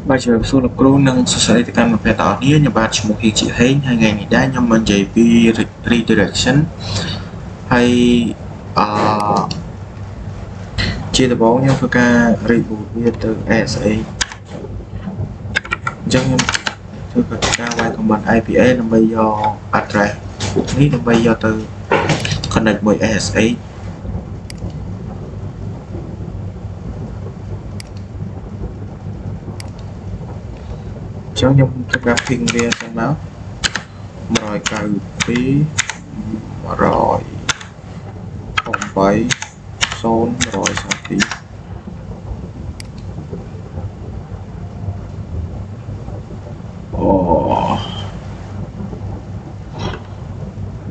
Bây giờ số là crew nâng society căn một cái tạo nia nhà bạn chỉ một hiện chỉ hay hai ngày này đã nhưng mình dạy vì redirection hay chia từ bóng nhau ca reboot từ SA chẳng nhưng tôi cần ca vài comment IPA là bây giờ address ní là bây giờ từ connect với SA cháu nhung cho các phim về xem báo rồi cài phí rồi không phải xôn rồi sao phí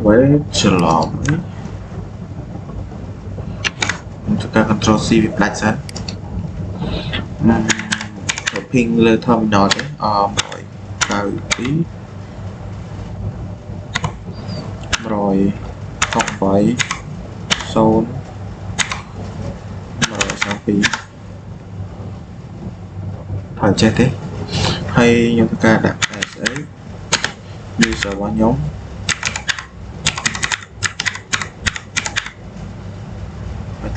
với chờ lỏng cho các control C bị black sẵn pin lên terminal đấy rồi cài phí rồi không phải xôn rồi sao phí thời chết thế hay những ca đặt sẽ như sở qua nhóm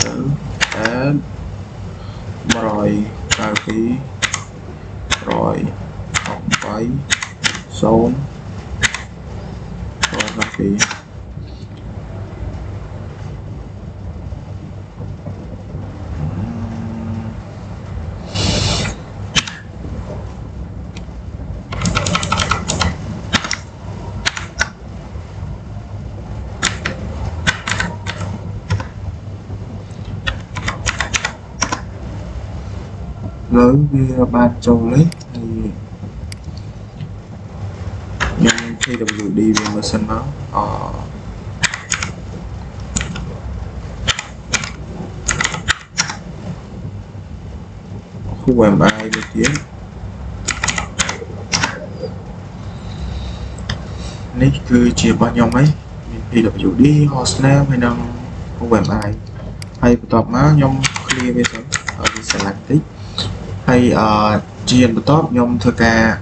tử add rồi cài phí rồi không phải xôn rồi sao phí với ban châu lấy thì nhưng khi đồng dự đi về mà sân máu khu quèm ai được tiếng này cứ chia bao nhiêu mấy khi đồng dự đi hostname hay năng khu quèm ai hay tập má nhông clear bây giờ ở đi sẽ làm tích hay chiên top nhôm thưa ca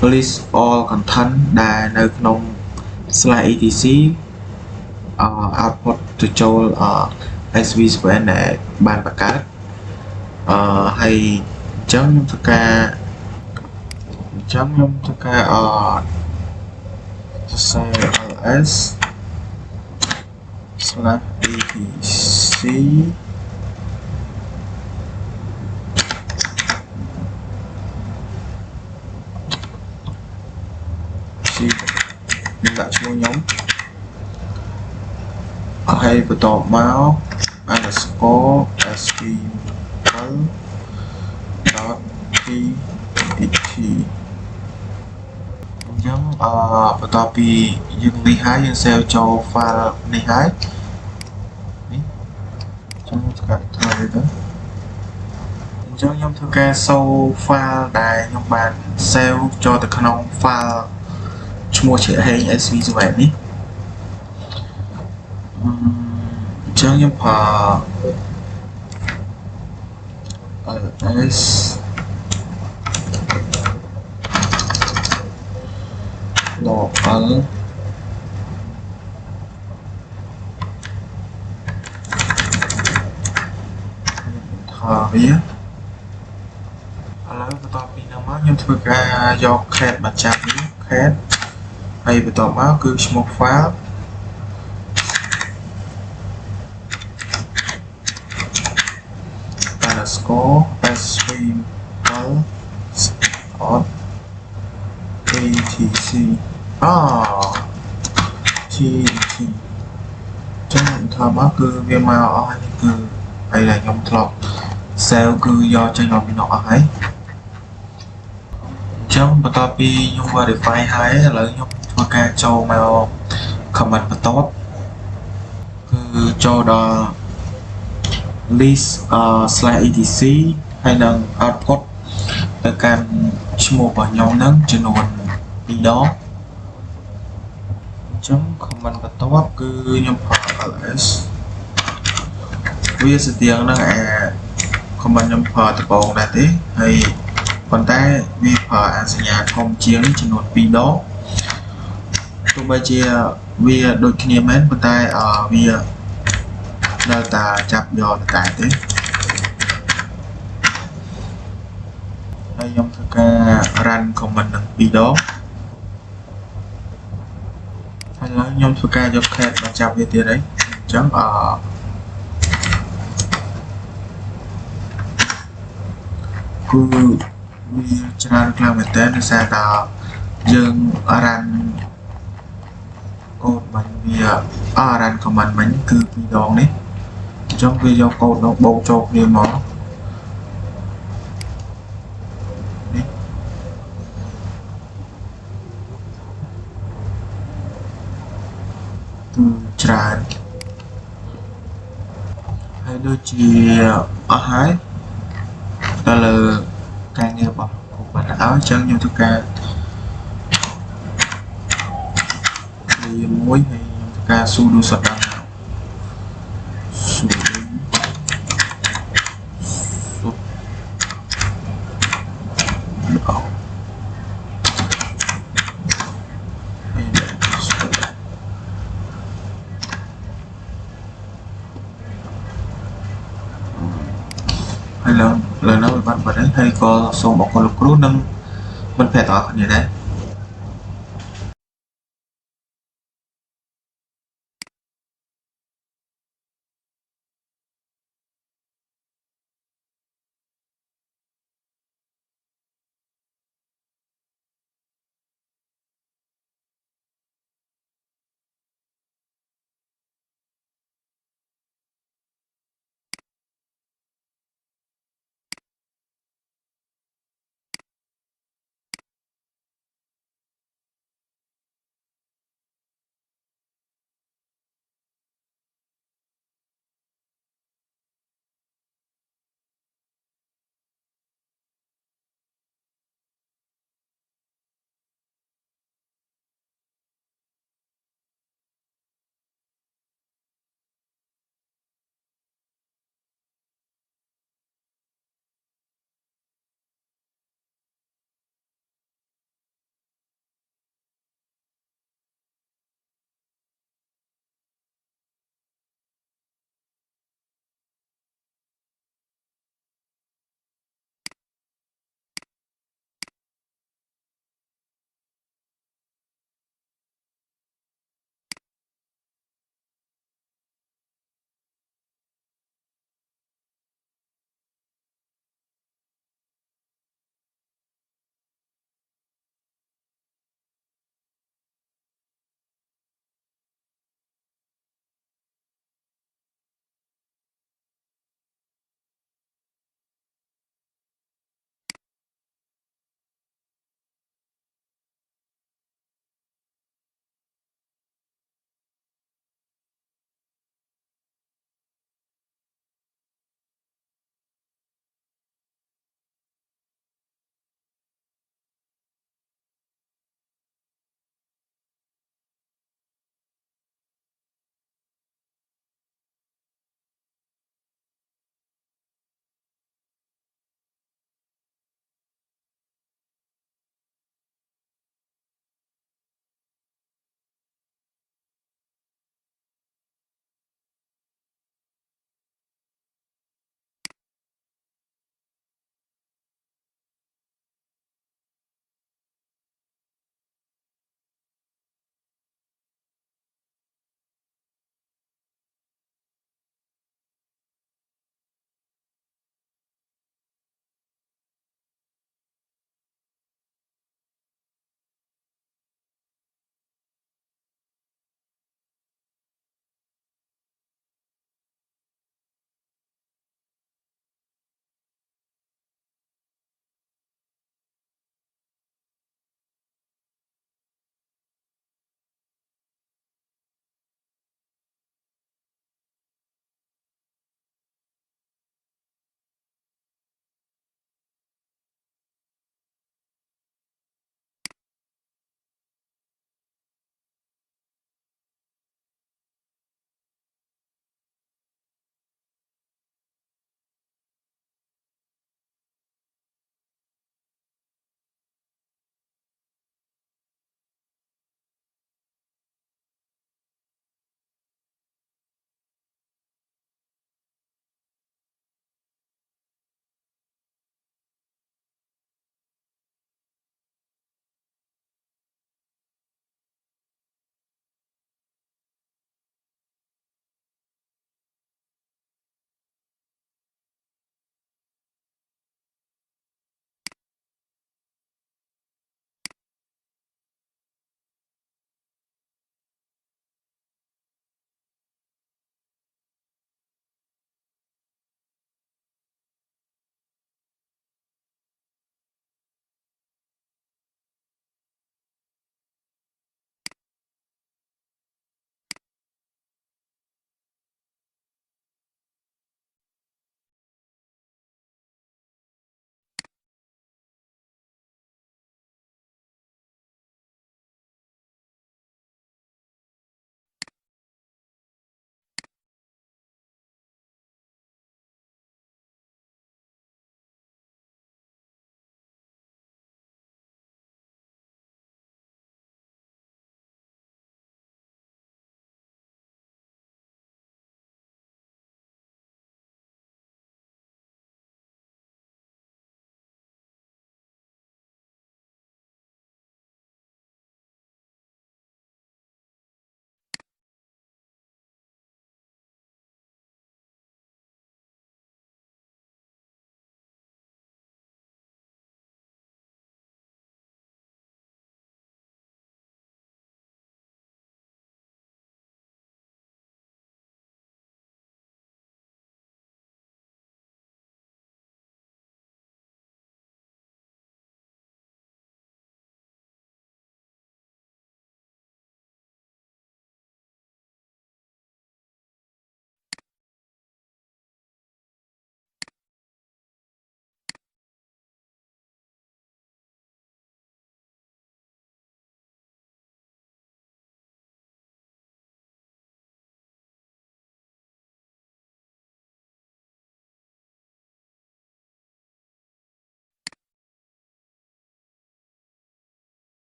list all content đài nơi nông slide etc output to show SV của này bàn bạc cá hay chấm nhôm thưa ca CLS slash etc mình đã cho nhóm hay bắt đầu máu underscore sv dot pht giống bắt đầuពីយើងនេះហើយយើង save ចូល file នេះហើយនេះខ្ញុំស្កាត់ធ្វើទៅអញ្ចឹងខ្ញុំធ្វើការសូវ file ដែលខ្ញុំបាន save ចូលទៅក្នុង fileឈ្មោះជាហេង SV សម្រាប់នេះអញ្ចឹងខ្ញុំប្រើ ls local ថាវាឥឡូវបន្ទាប់ពីនោះមកខ្ញុំធ្វើការយក cat មកចាប់នេះ cat ហើយបន្តមកគឺឈ្មោះ file underscore stream file etc gt ចឹងថាមកគឺវាមកអស់នេះគឺហើយដែលខ្ញុំធ្លាប់ save គឺយកចេញមកពីនោះអស់ហើយចឹងបន្ទាប់ពីខ្ញុំ verify ហើយឥឡូវខ្ញុំធ្វើការចូលមក comment បន្ទាប់គឺចូលដល់ list /etc ហើយនឹង output ទៅកាន់ឈ្មោះរបស់ខ្ញុំហ្នឹងចំនួន2ដងអញ្ចឹង comment បន្ទាប់គឺខ្ញុំប្រើ ls វាស្ទៀងនឹង comment ខ្ញុំប្រើដំបូងដែរទេហើយប៉ុន្តែវាប្រើអាសញ្ញាធំជាងនេះចំនួន2ដងទោះបីជាវាដូចគ្នាមែនប៉ុន្តែវានៅតែចាប់យកតែទេហើយខ្ញុំធ្វើការ run comment នឹង2ដងហើយឡើយខ្ញុំធ្វើការយក cat មកចាប់វាទៀតហើយអញ្ចឹងគឺវាច្រើនខ្លាំងមែនតើដោយសារតែយើង run កូដបាញ់វា run comment បាញ់គឺ2ដងនេះអញ្ចឹងវាយកកូដនោះបូកចូលគ្នាមកនេះគឺច្រើនហើយដូចជាអស់ហើយទៅលើការងាររបស់គ្រូបណ្ឌិតឲ្យអញ្ចឹងខ្ញុំធ្វើការលាមួយហើយខ្ញុំធ្វើការ sudo shutdown sudoហើយលើនោះបានបាត់ហើយហើយក៏សូមអរគុណលោកគ្រូនិងមិត្តភ័ក្តិទាំងអស់គ្នាដែរ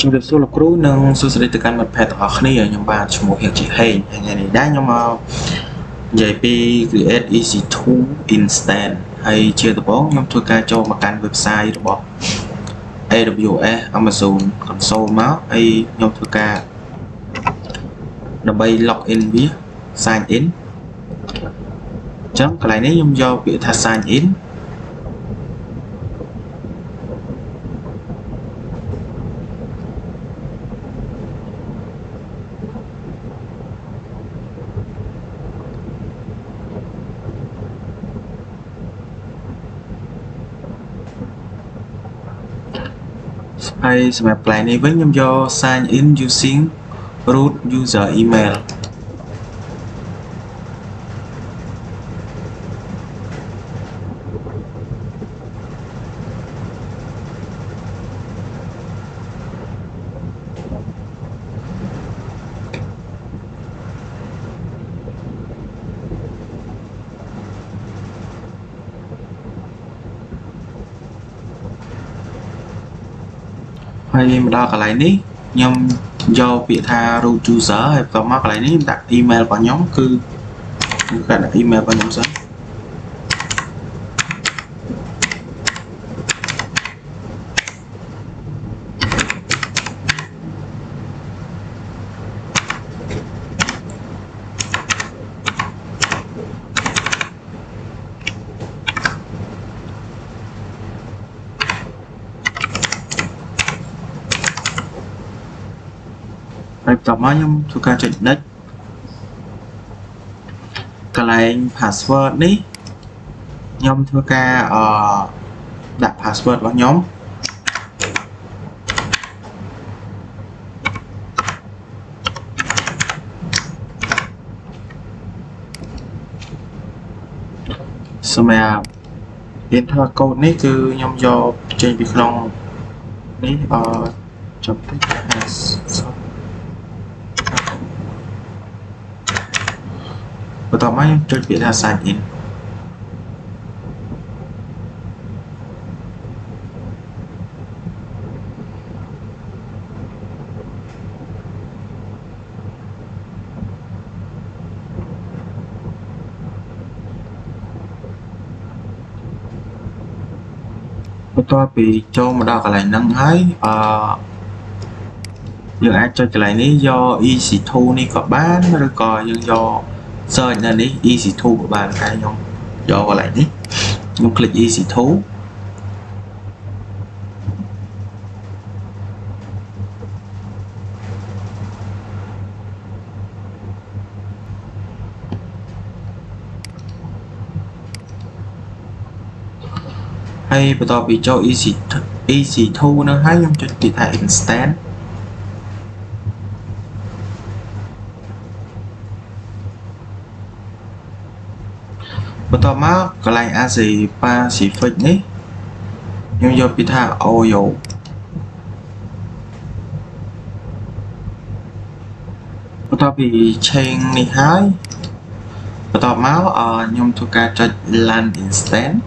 ជំរាបសួរលោកគ្រូនិងសួស្តីទៅកាន់មិត្តភ័ក្តិទាំងអស់គ្នាខ្ញុំបាទឈ្មោះហៀងជីហេងថ្ងៃនេះដែរខ្ញុំមកនិយាយពី create EC2 instance ហើយជាដំបូងខ្ញុំធ្វើការចូលមកកាន់ website របស់ AWS Amazon Console មកហើយខ្ញុំធ្វើការដើម្បី login វា sign in អញ្ចឹងកន្លែងនេះខ្ញុំយកពាក្យថា sign inហើយសម្រាប់ plan នេះវិញខ្ញុំយក sign in using root user email ហើយមកដល់កន្លែងនេះខ្ញុំយកពាក្យថា root user ហើយបន្ទាប់មកកន្លែងនេះខ្ញុំដាក់ email របស់ខ្ញុំគឺខ្ញុំដាក់ email របស់ខ្ញុំសិនហើយបន្ទាប់មកខ្ញុំធ្វើការចុច next កន្លែង password នេះខ្ញុំធ្វើការដាក់ password របស់ខ្ញុំសម្រាប់ enter code នេះគឺខ្ញុំយកចេញពីក្នុងនេះចាំតិចបន្ទាប់មកខ្ញុំចុចពាក្យថា sign in បន្ទាប់ពីចូលមកដល់កន្លែងហ្នឹងហើយយើងអាចចុចកន្លែងនេះយក EC2 នេះក៏បានឬក៏យើងយក search នៅនេះ EC2 ក៏បានតែខ្ញុំយកកន្លែងនេះខ្ញុំคลิก EC2 ហើយបន្ទាប់ពីចូល EC2 នឹងហើយខ្ញុំចុចពាក្យថា instanceបន្ទាប់មកកន្លែង Asia Pacific នេះខ្ញុំយកពាក្យថា OYO បន្ទាប់ពី change នេះហើយបន្ទាប់មកខ្ញុំធ្វើការចុច LAN instance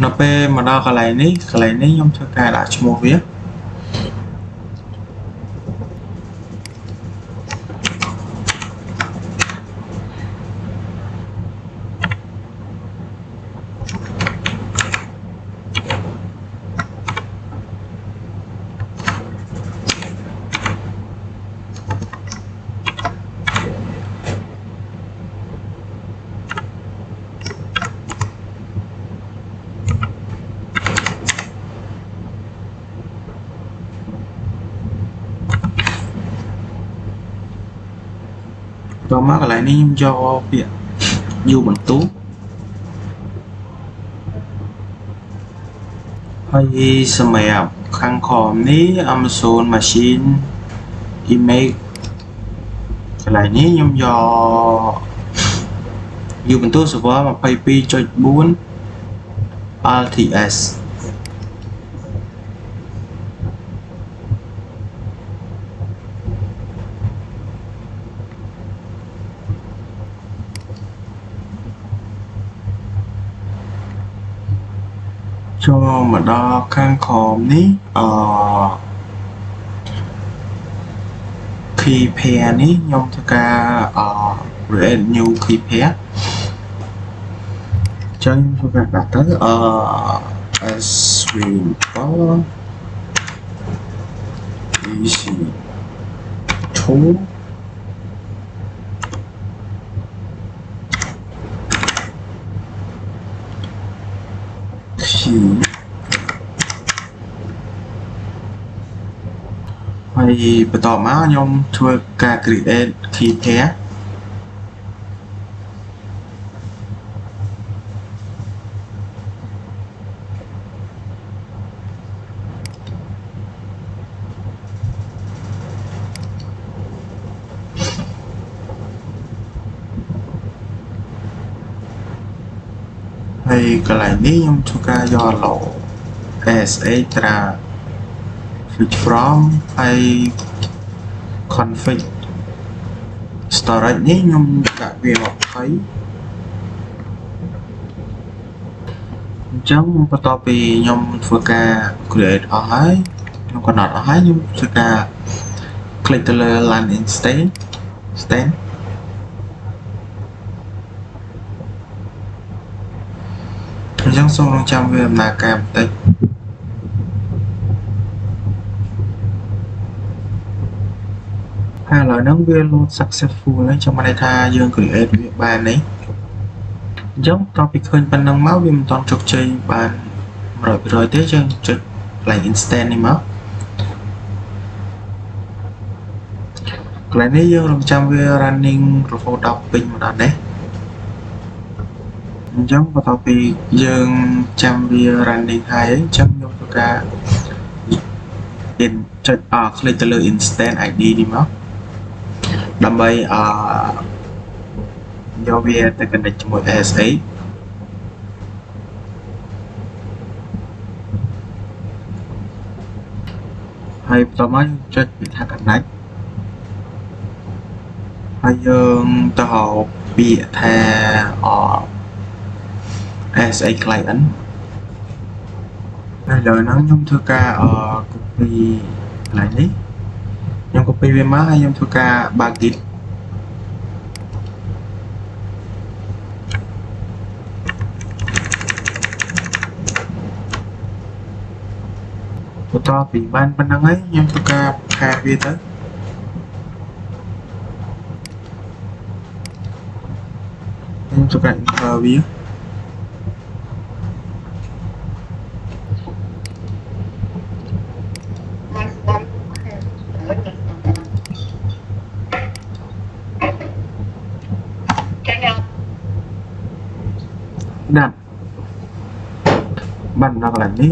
នៅពេលមកដល់កន្លែងនេះខ្ញុំធ្វើការដាក់ឈ្មោះវាต่อมากอะไรนี่ยอเปียอยู่บนตู้ให้สมัยข้างคอมนี้ Amazon Machine Image อะไรนี้ยออยู่บนตู้เซิร์ฟเวอร์มาไปปีจอยบุน RTS ចូលមកដល់ខាងក្រោមនេះkey pair នេះខ្ញុំធ្វើការcreate new key pair ចឹងខ្ញុំធ្វើការដាក់ទៅswing easy to key ហើយបន្តមកខ្ញុំធ្វើការ create key pair ហើយកន្លែងនេះខ្ញុំធ្វើការយក logo ASA ត្រា switch from ហើយ config storage នេះខ្ញុំដាក់វា20អញ្ចឹងបន្ទាប់ពីខ្ញុំធ្វើការ create អស់ហើយខ្ញុំកំណត់អស់ហើយខ្ញុំធ្វើការ click ទៅលើ line instanceអញ្ចឹងសូមរងចាំវាដំណើរការបន្តិចហើយឥឡូវហ្នឹងវា load successful ហើយចាំបានន័យថាយើង create វាបាននេះអញ្ចឹងតទៅពីឃើញប៉ុណ្ណឹងមកវាមិនទាន់ជោគជ័យបាន 100% ទេយើងចុច line instant នេះមកកន្លែងនេះយើងរងចាំវា running រហូតដល់ពេញមកដល់នេះអញ្ចឹងបន្ទាប់ពីយើងចាំវា running ហើយអញ្ចឹងខ្ញុំធ្វើការ ចុចclick ទៅលើ instant id នេះមកដើម្បីយកវាទៅ connect ជាមួយ ASA ហើយបន្តមកចុចពីថា connect ហើយយើងទៅហៅពាក្យថា ASA client ហើយឥឡូវហ្នឹងខ្ញុំធ្វើការ copy កន្លែងនេះខ្ញុំ copy វាមកហើយខ្ញុំធ្វើការបើក git បន្ទាប់ពីបានប៉ុណ្្នឹងហើយខ្ញុំធ្វើការផាសវាទៅខ្ញុំធ្វើការ enter វាដាក់បានដល់កន្លែងនេះ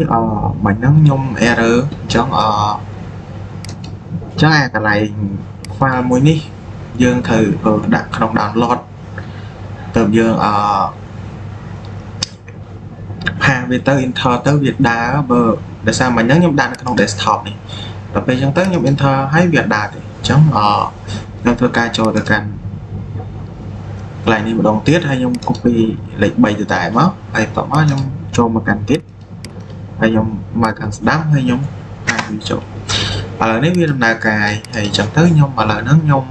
មិញហ្នឹងខ្ញុំ error អញ្ចឹងអាកន្លែង file មួយនេះយើងត្រូវដាក់ក្នុង download ទៅយើងផាសវាទៅ enter ទៅវាដើរបើដោយសារមិញហ្នឹងខ្ញុំដាក់នៅក្នុង desktop នេះដល់ពេលអញ្ចឹងទៅខ្ញុំ enter ហើយវាដើរទេអញ្ចឹងខ្ញុំធ្វើការចូលទៅកាន់កន្លែងនេះម្ដងទៀតហើយខ្ញុំ copy លេខ 3 ទៅតែមកហើយបន្តមកខ្ញុំចូលមកកាន់ git ហើយខ្ញុំមកខាងស្ដាំហើយខ្ញុំអានវាចូលឥឡូវនេះវាដំណើរការហើយអញ្ចឹងទៅខ្ញុំឥឡូវហ្នឹងខ្ញុំ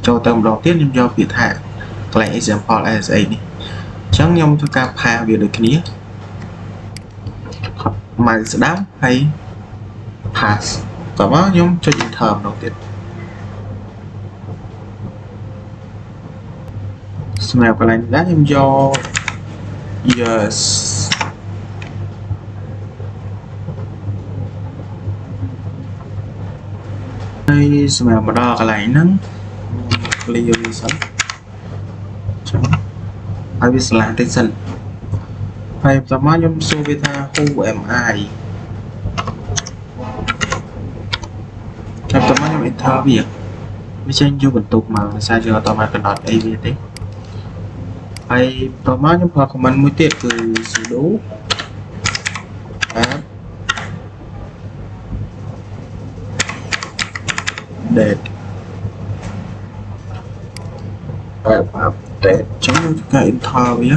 ចូលទៅម្ដងទៀតខ្ញុំយកពាក្យថាកន្លែង example ASA នេះអញ្ចឹងខ្ញុំធ្វើការផាសវាដូចគ្នាមកស្ដាំហើយ pass តោះមកខ្ញុំចុច enter ម្ដងទៀតសម្រាប់កន្លែងនេះខ្ញុំយក yes ហើយសម្រាប់មកដល់កន្លែងហ្នឹង clear វាសិនចឹងហើយវាស្លាតិចសិនហើយបន្តមកខ្ញុំសួរវាថា who am I ហើយបន្តមកខ្ញុំ enter វាចេញយកបន្ទុកមកភាសាយើងអត់តមកកំណត់អីវាទេហើយបន្តមកខ្ញុំប្រើ command មួយទៀតគឺ sudo apt update ចឹងខ្ញុំធ្វើការ enter វា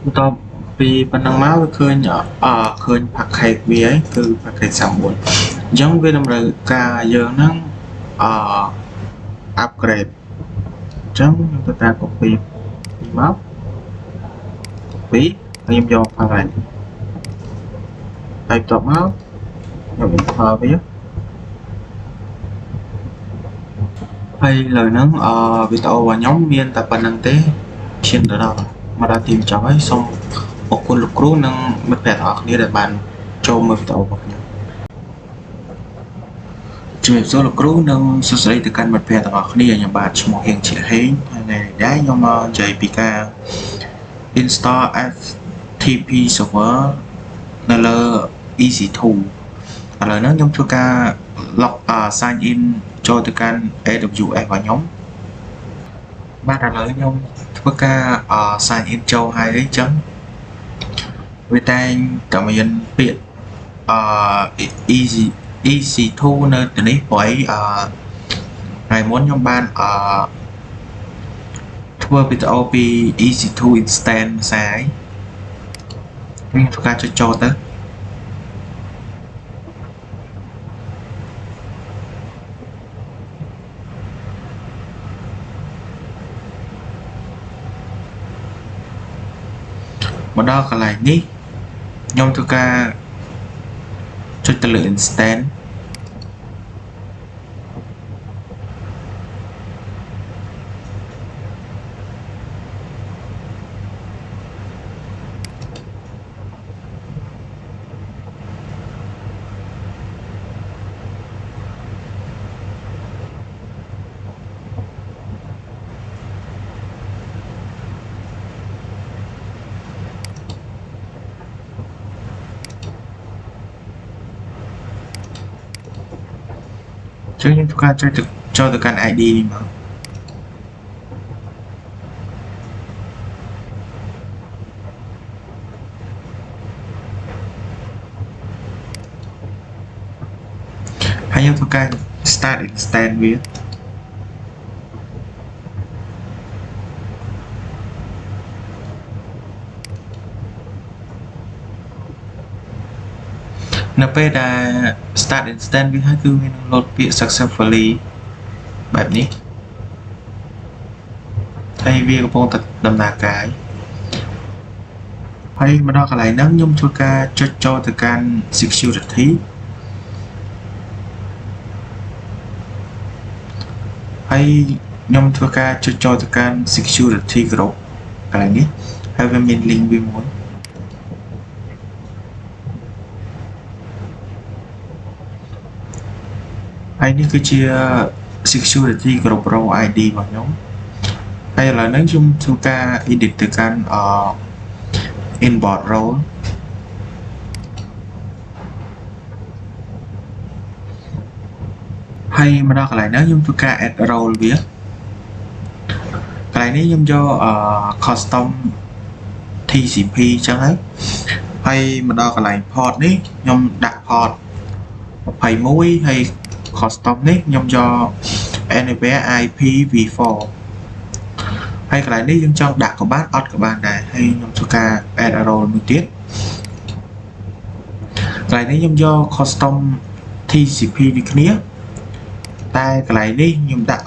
បន្ទាប់ពីប៉ុណ្ណឹងមកវាឃើញឃើញ package វាឯងគឺ package 39អញ្ចឹងវាតម្រូវការយើងហ្នឹងupgrade អញ្ចឹងខ្ញុំទៅតាម copy មក copy ហើយខ្ញុំយក file ហើយបន្ទាប់មកខ្ញុំ install វាហើយឥឡូវហ្នឹងវីដេអូរបស់ខ្ញុំមានតែប៉ុណ្្នឹងទេឈានទៅដល់មកដល់ទីបញ្ចប់ហើយសូមអរគុណលោកគ្រូនិងមិត្តភ័ក្តិទាំងអស់គ្នាដែលបានចូលមើលវីដេអូរបស់ខ្ញុំជំរាបសួរលោកគ្រូនិងសួស្តីទៅកាន់មិត្តភ័ក្តិទាំងអស់គ្នាខ្ញុំបាទឈ្មោះហៀងជាហេងថ្ងៃនេះដែរខ្ញុំមកនិយាយពីការ install FTP server នៅលើ EC2 ឥឡូវហ្នឹងខ្ញុំធ្វើការ log sign in ចូលទៅកាន់ AWS របស់ខ្ញុំបាទឥឡូវខ្ញុំធ្វើការsign in ចូលហើយអីចឹងវាតែងតែមានពាក្យEC2 នៅទីនេះព្រោះថ្ងៃមុនខ្ញុំបានធ្វើវីដេអូពី EC2 instance ផ្សាយខ្ញុំធ្វើការចុចចូលទៅមកដល់កន្លែងនេះខ្ញុំធ្វើការចុចទៅលើ instance ចឹងខ្ញុំធ្វើការចូលទៅកាន់ ID នេះមកហើយខ្ញុំធ្វើការ start instance វានៅពេលដែល start instance វាហើយគឺវានឹង load ពាក្យ successfully បែបនេះហើយវាកំពុងតែដំណើរការហើយមកដល់កន្លែងហ្នឹងខ្ញុំធ្វើការចុចចូលទៅកាន់ security ហើយខ្ញុំធ្វើការចុចចូលទៅកាន់ security group កន្លែងនេះហើយវាមាន link វាមួយហើយនេះគឺជា security group role ID របស់ខ្ញុំហើយឥឡូវនេះខ្ញុំធ្វើការ edit ទៅកាន់ inboard role ហើយមកដល់កន្លែងហ្នឹងខ្ញុំធ្វើការ add role វាកន្លែងនេះខ្ញុំយក custom TCP អញ្ចឹងហើយមកដល់កន្លែង port នេះខ្ញុំដាក់ port 21ហើយcustom នេះខ្ញុំយក anywhere IPv4 ហើយកន្លែងនេះយើងចង់ដាក់ក៏បានអត់ក៏បានដែរហើយខ្ញុំធ្វើការ add role មួយទៀតកន្លែងនេះខ្ញុំយក custom TCP ដូចគ្នាតែកន្លែងនេះខ្ញុំដាក់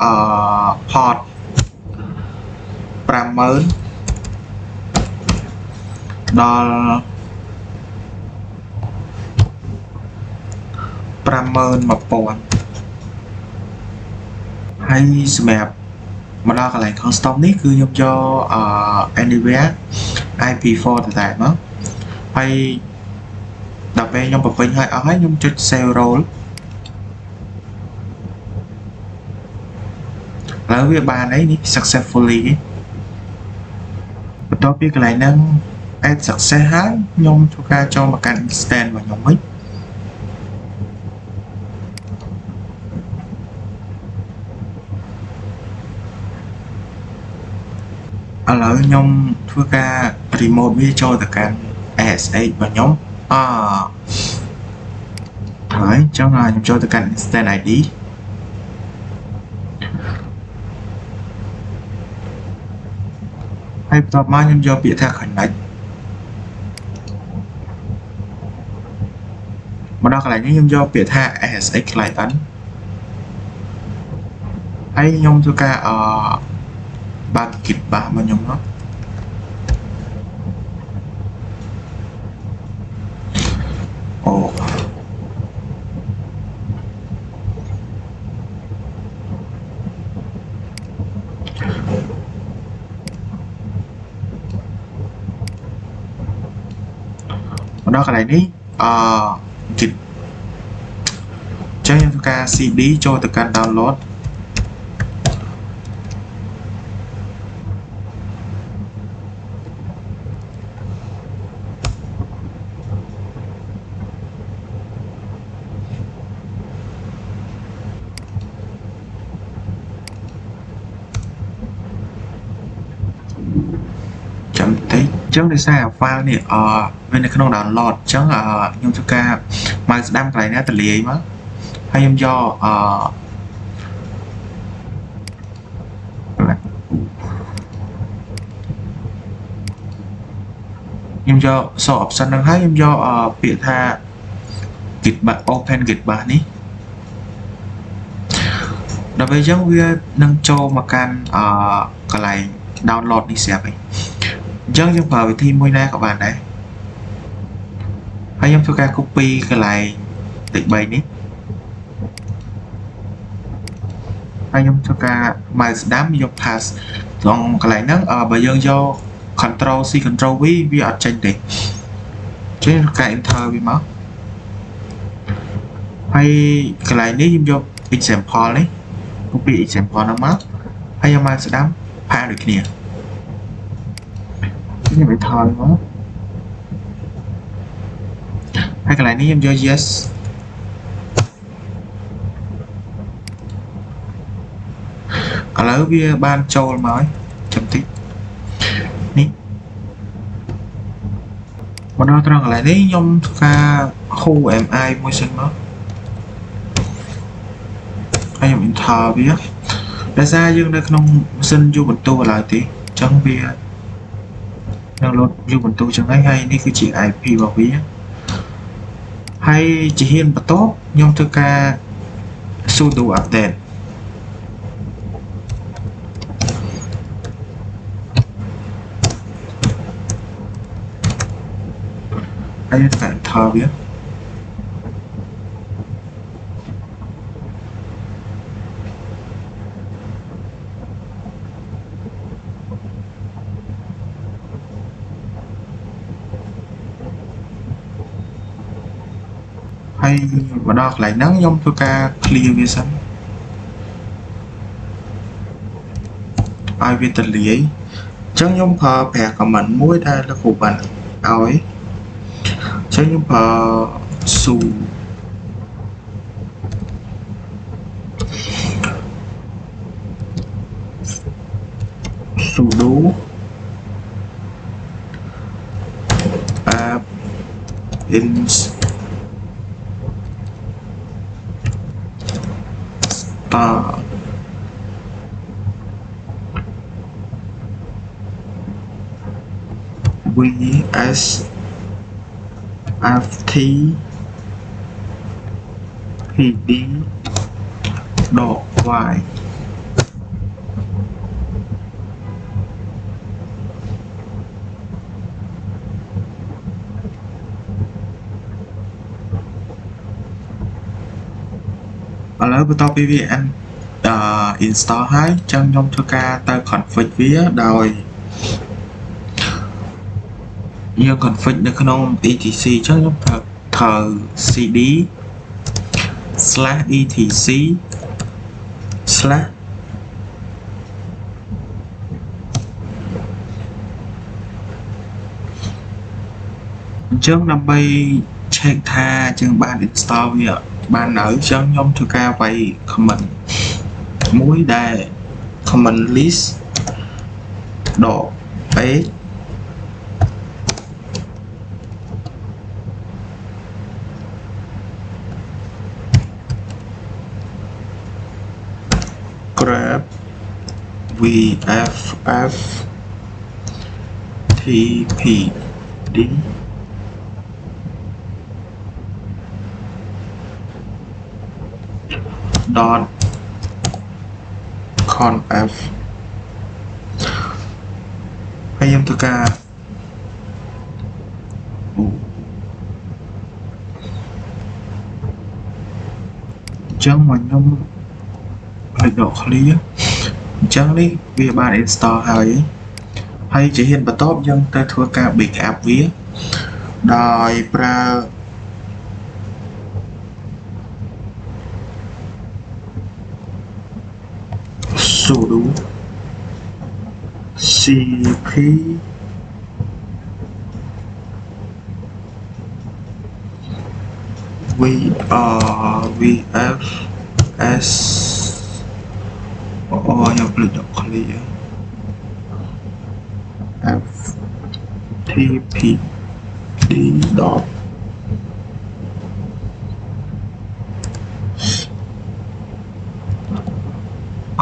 port 50000ដល់51000ហើយសម្រាប់មកដល់កន្លែង custom នេះគឺខ្ញុំយក anywhere IP4 ទៅតែមកហើយដល់ពេលខ្ញុំបំពេញឲ្យអស់ហើយខ្ញុំចុច save role ឥឡូវវាបានហើយនេះ successfully បន្ទាប់ពីកន្លែងហ្នឹង add success ហើយខ្ញុំធ្វើការចូលមកកាន់ instance របស់ខ្ញុំវិញឥឡូវខ្ញុំធ្វើការ remote វាចូលទៅកាន់ ASH របស់ខ្ញុំហើយចង់ឲ្យខ្ញុំចូលទៅកាន់ instance ID ហើយបន្ទាប់មកខ្ញុំយកពាក្យថា connect mà đó cái này nhưng do biệt tha as a client hay nhung cho cả ba kịch ba mà nhung nó ồ mà đó cái này đi kịch cho nhung cho cả CD cho từ can download chấm thấy trước đi xa file này bên này không download chẳng nhung cho cả mà đăng cái này từ lì mà hay nhung do nhung do so option đang hay nhung do biệt tha kịch bản open kịch bản ní đối với giáo viên nâng cho mà can cái này download đi xem vậy dân trong vào thi môi na các bạn đấy hay em cho ca copy cái này định bày ní hay em cho ca mà đám vô pass còn cái này nó bởi dân do control C control V vì ở trên đấy chứ cái enter vì mất hay cái này nếu em vô example đấy copy example nó mất hay em mà sẽ đám pha được nè như vậy thôi đó hay cái này nếu em cho yes ở lỡ bia ban châu mới chấm tích ní mà đó rằng lại đấy nhung ca khu em ai môi sinh đó hay mình thờ biết đã ra dương đây không xin du bình tu lại tí chẳng bia đang lột du bình tu chẳng hay đi cứ chỉ IP vào ví hay chỉ hiên và tốt nhung thư ca sudo update hay phải thờ biết hay và đó lại nắng nhông cho ca clear với sẵn ai về tình lý ấy chẳng nhông phở bè comment muối đây là phụ bạn ao ấy chẳng nhông phở su su đú in VS FT PD độ Y ở lớp top PVN install hết chân trong cho ca ta config vía đòi như config được không etc chắc trong thờ cd slash etc slash trước năm bay check tha chương ban install việc ban ở chân nhóm cho ca vậy comment muối đề comment list độ page grab vff tpd dot conf ហើយខ្ញុំធ្វើការចឹងមកខ្ញុំឲ្យដក clear អញ្ចឹងនេះវាបាន install ហើយជាហ៊ានបន្ទាប់យើងទៅធ្វើការ backup វាដោយប្រើ sudo cp vfs ខ្ញុំភ្លេចដក clear ftpd dot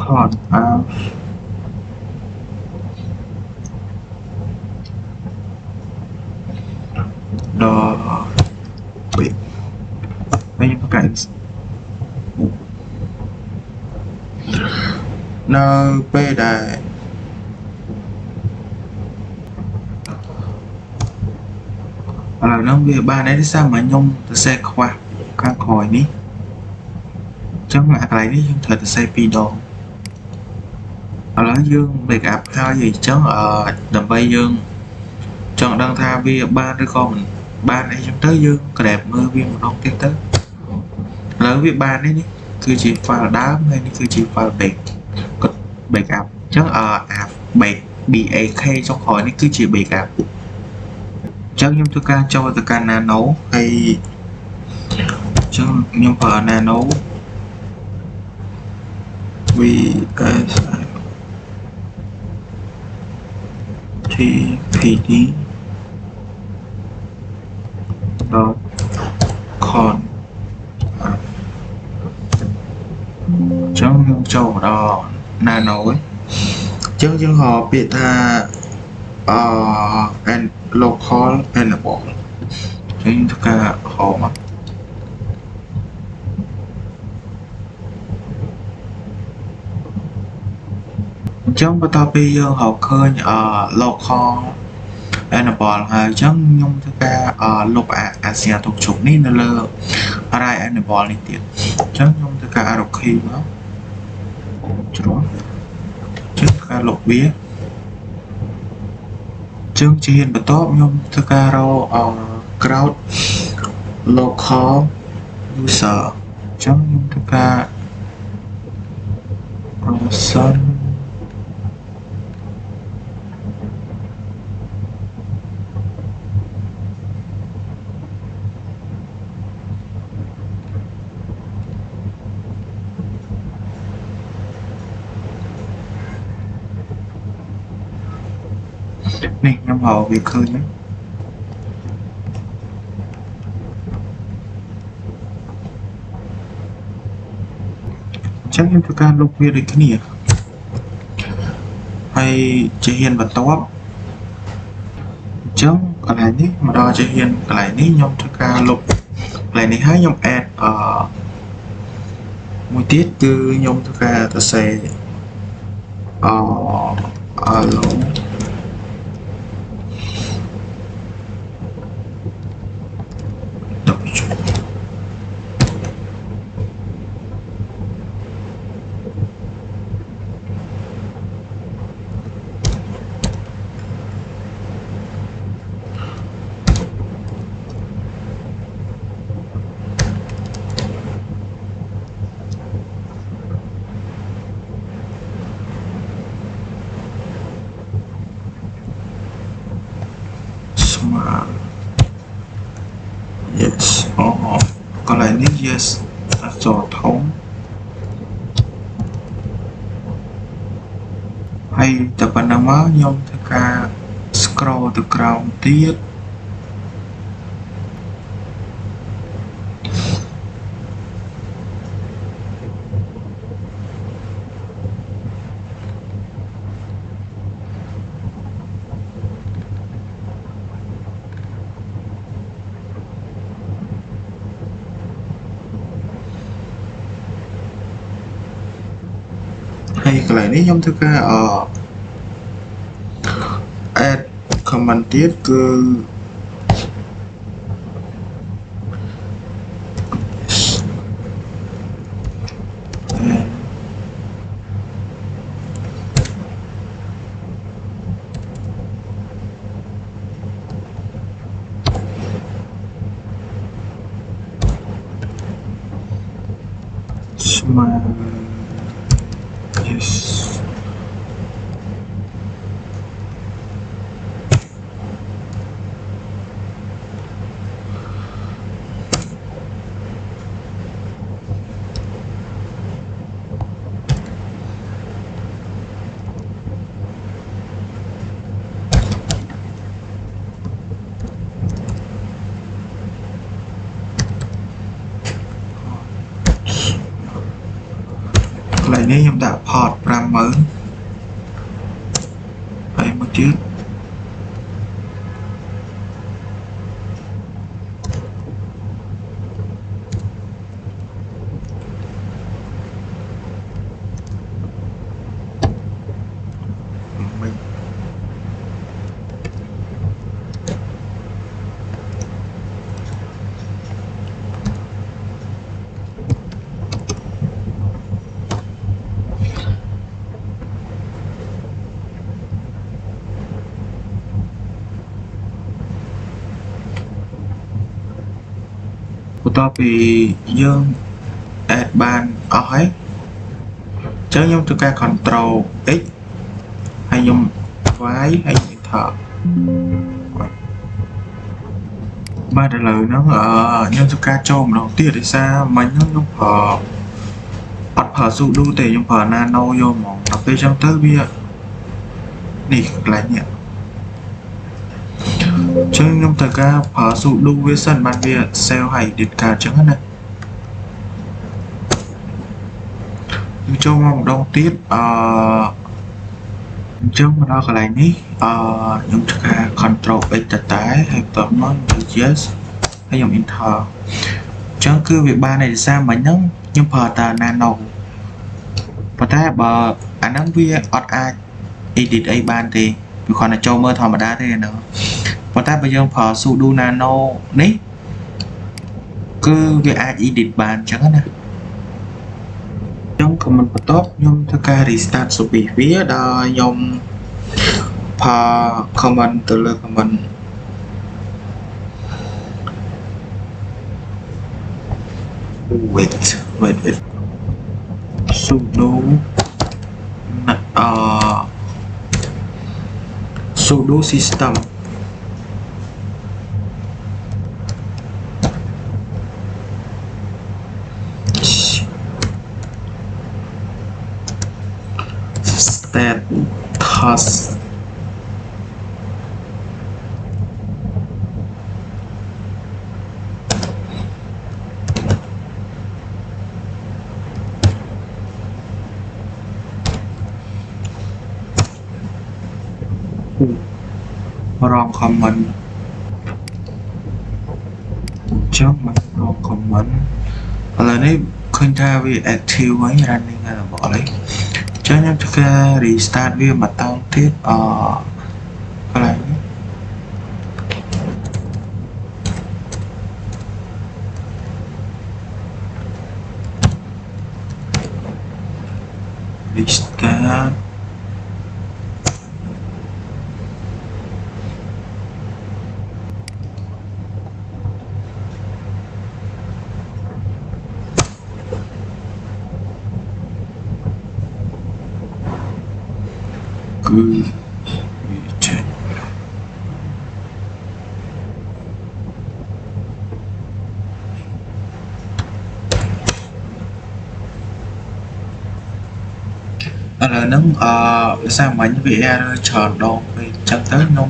conf ដល់ពេលខ្ញុំបង្កើតនៅពេលដែលឥឡូវហ្នឹងវាបានហើយសារមកខ្ញុំទៅសេខ្វះខាងក្រោយនេះអញ្ចឹងអាកន្លែងនេះយើងត្រូវទៅសេ2ដងឥឡូវយើង backup ហើយអញ្ចឹងដើម្បីយើងចង់ដឹងថាវាបានឬក៏មិនបានអីចឹងទៅយើង grab មើលវាម្ដងទៀតទៅឥឡូវវាបាននេះគឺជា file ដើមហើយនេះគឺជា file backup អញ្ចឹងBAK ចុងក្រោយនេះគឺជា backup អញ្ចឹងខ្ញុំធ្វើការចូលទៅកាន់ nano ហើយអញ្ចឹងខ្ញុំប្រើ nano vs tpd dot con ចឹងយើងចូលមកដល់ nano អញ្ចឹងយើងហៅពាក្យថា and local enable ចឹងធ្វើការហៅមកអញ្ចឹងបន្ទាប់ពីយើងរកឃើញlocal enable ហើយអញ្ចឹងខ្ញុំធ្វើការលុបអាសញ្ញាទុកជុកនេះនៅលើ right enable នេះទៀតអញ្ចឹងខ្ញុំធ្វើការ arrow key មកជ្រុលចុចការលុបវាអញ្ចឹងជាបន្ទាប់ខ្ញុំធ្វើការរកcrowd local user អញ្ចឹងខ្ញុំធ្វើការ personនេះខ្ញុំហៅវាឃើញហ្នឹងអញ្ចឹងខ្ញុំធ្វើការលុបវាដូចគ្នាហើយជាហ៊ានបន្ទាប់អញ្ចឹងកន្លែងនេះមកដល់ជាហ៊ានកន្លែងនេះខ្ញុំធ្វើការលុបកន្លែងនេះហើយខ្ញុំ add មួយទៀតគឺខ្ញុំធ្វើការសរសេរhello yes កន្លែងនេះ yes អក្សរធំហើយតែប៉ុណ្ណឹងមកខ្ញុំធ្វើការ scroll ទៅក្រោមទៀត hay cái này nhom thứ cái add comment tiết cứ smile yes lại này em đã port RAM mới hay một chút mìnhต่อไปយើង add បានអស់ហើយចឹងខ្ញុំធ្វើការ control x ហើយខ្ញុំ y ហើយ enter បាទឥឡូវហ្នឹងខ្ញុំធ្វើការចូលម្ដងទៀតដោយសារមិញហ្នឹងខ្ញុំអត់ប្រើ sudo ទេខ្ញុំប្រើ nano យកហ្មងដល់ពេលចឹងទៅវានេះកន្លែងនេះចឹងខ្ញុំត្រូវការប្រើ sudo វាសិនបានវា save ហើយ edit ការចឹងណាខ្ញុំចូលមកម្ដងទៀតចឹងមកដល់កន្លែងនេះខ្ញុំធ្វើការ control x តែហើយបន្តមក yes ហើយខ្ញុំ enter ចឹងគឺវាបានឯកសារមិញហ្នឹងខ្ញុំប្រើតែ nano ប៉ុន្តែបើអាហ្នឹងវាអត់អាច edit អីបានទេវាគ្រាន់តែចូលមើលធម្មតាទេហ្នឹងប៉ុន្តែបើយើងប្រើ sudo nano នេះគឺវាអាច edit បានចឹងណាចឹង comment បន្ទាប់ខ្ញុំធ្វើការ restart service វាដល់ខ្ញុំប្រើ comment ទៅលើ comment wait sudo sudo system status wrong comment ចឹងមក wrong comment ឥឡូវនេះឃើញថាវា active ហើយ running ហើយបងអីចឹងខ្ញុំធ្វើការ restart វាមកតង់ទៀតកន្លែងនេះrestartគឺវាចេញឥឡូវហ្នឹងវាសាមញ្ញវា error ច្រើនដងពេកអញ្ចឹងទៅខ្ញុំ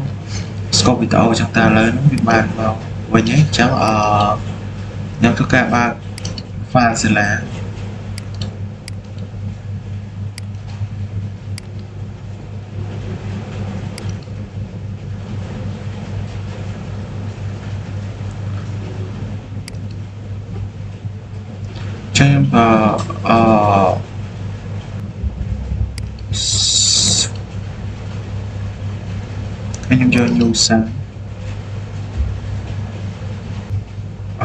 scope វីដេអូអញ្ចឹងតែឥឡូវហ្នឹងវាបានមកវិញហើយអញ្ចឹងខ្ញុំធ្វើការបើក FileZilla ចឹង ខ្ញុំយក user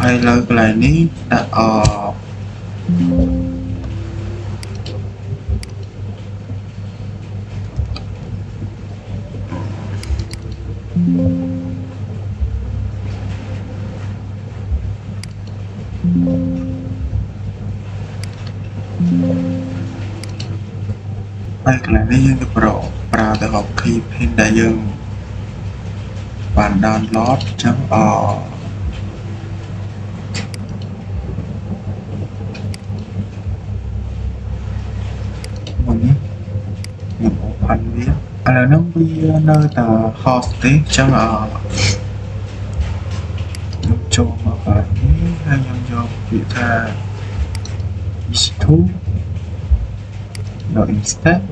ហើយលើកន្លែងនេះដាក់ហើយកន្លែងនេះយើងទៅប្រើទៅរក key pin ដែលយើងបាន download អញ្ចឹងមុននេះខ្ញុំ open វាឥឡូវហ្នឹងវានៅតែ host ទេអញ្ចឹងខ្ញុំចូលមកកន្លែងនេះហើយខ្ញុំយកពាក្យថា is2 no instead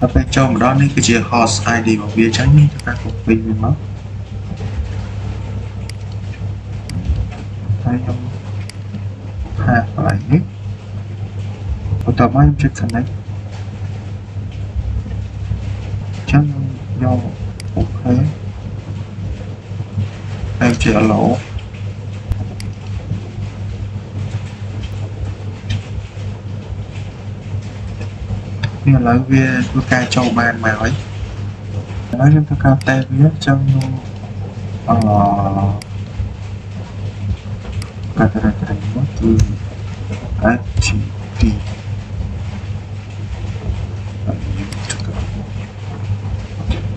ដល់ពេលចូលមកដល់នេះគឺជា host ID របស់វាអញ្ចឹងនេះទៅការ copy វាមកហើយខ្ញុំហាកន្លែងនេះបន្ទាប់មកខ្ញុំចុច connect អញ្ចឹងខ្ញុំយក OK ហើយជា allow នេះឥឡូវវាធ្វើការចូលបានមកហើយឥឡូវខ្ញុំធ្វើការតែវាអញ្ចឹងខ្ញុំកាត់ទៅមកគឺ HTTP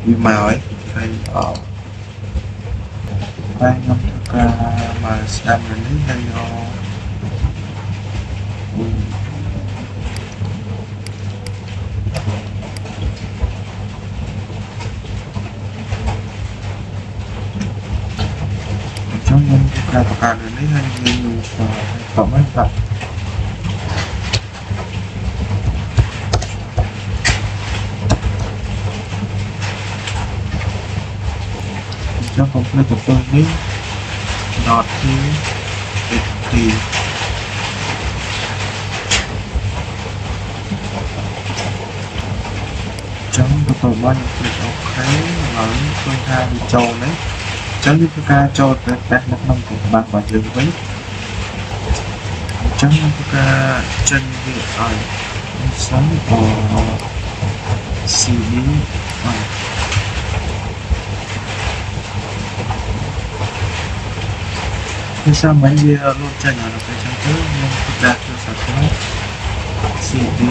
វាមកហើយហើយខ្ញុំធ្វើការមកស្ដាប់នៅនេះហើយខ្ញុំធ្វើការបង្កើតនៅនេះហើយយើងយកតមកដាក់ចុះ complete ទៅនេះ dot txt ចាំបន្តបាន click OK ហើយឃើញថាវាចូលនេះចឹងវាធ្វើការចូលទៅដាក់នៅក្នុងប្រព័ន្ធរបស់យើងវិញអញ្ចឹងយើងធ្វើការចេញវាឲ្យសិនCD គឺសាមញ្ញវាលោតចេញដល់ពេលចឹងទៅខ្ញុំធ្វើការចូលសាខា CD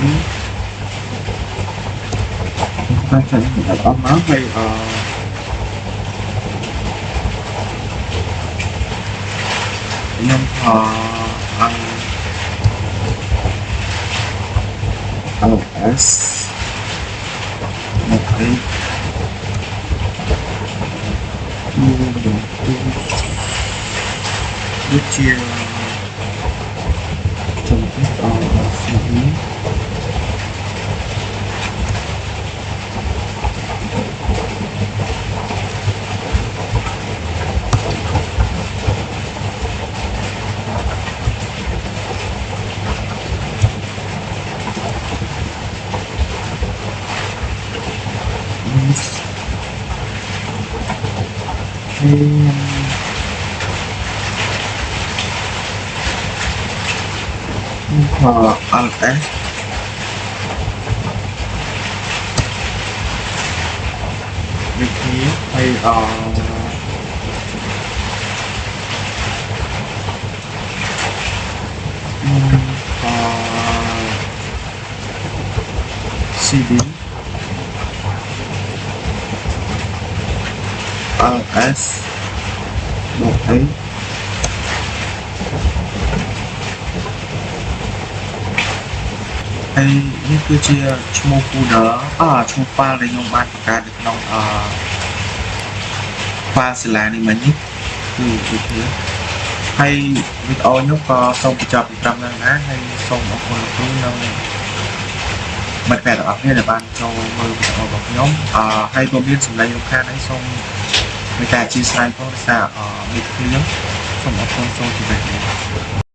ខ្ញុំចេញដាក់អស់មកហើយខ្ញុំLS មកអីដូចជាចំពោះCD LS việcนี้hay CD LS một ấy hayនេះគឺជាឈ្មោះ folder ឈ្មោះ file ដែលខ្ញុំបានបង្កើតនៅក្នុងfile Sila នេះមិញនេះគឺដូចនេះហើយវីដេអូខ្ញុំក៏សូមបញ្ចប់ពីត្រឹមហ្នឹងណាហើយសូមអរគុណលោកគ្រូនិង មិត្តភក្តិទាំងអស់គ្នាដែលបានចូលមើលវីដេអូរបស់ខ្ញុំហើយក៏មានសម្លេងរំខានអីសូមមេត្តាអធិស្ឋានផងដោយសារមីក្រូខ្ញុំសូមអរគុណសូមជម្រាបលា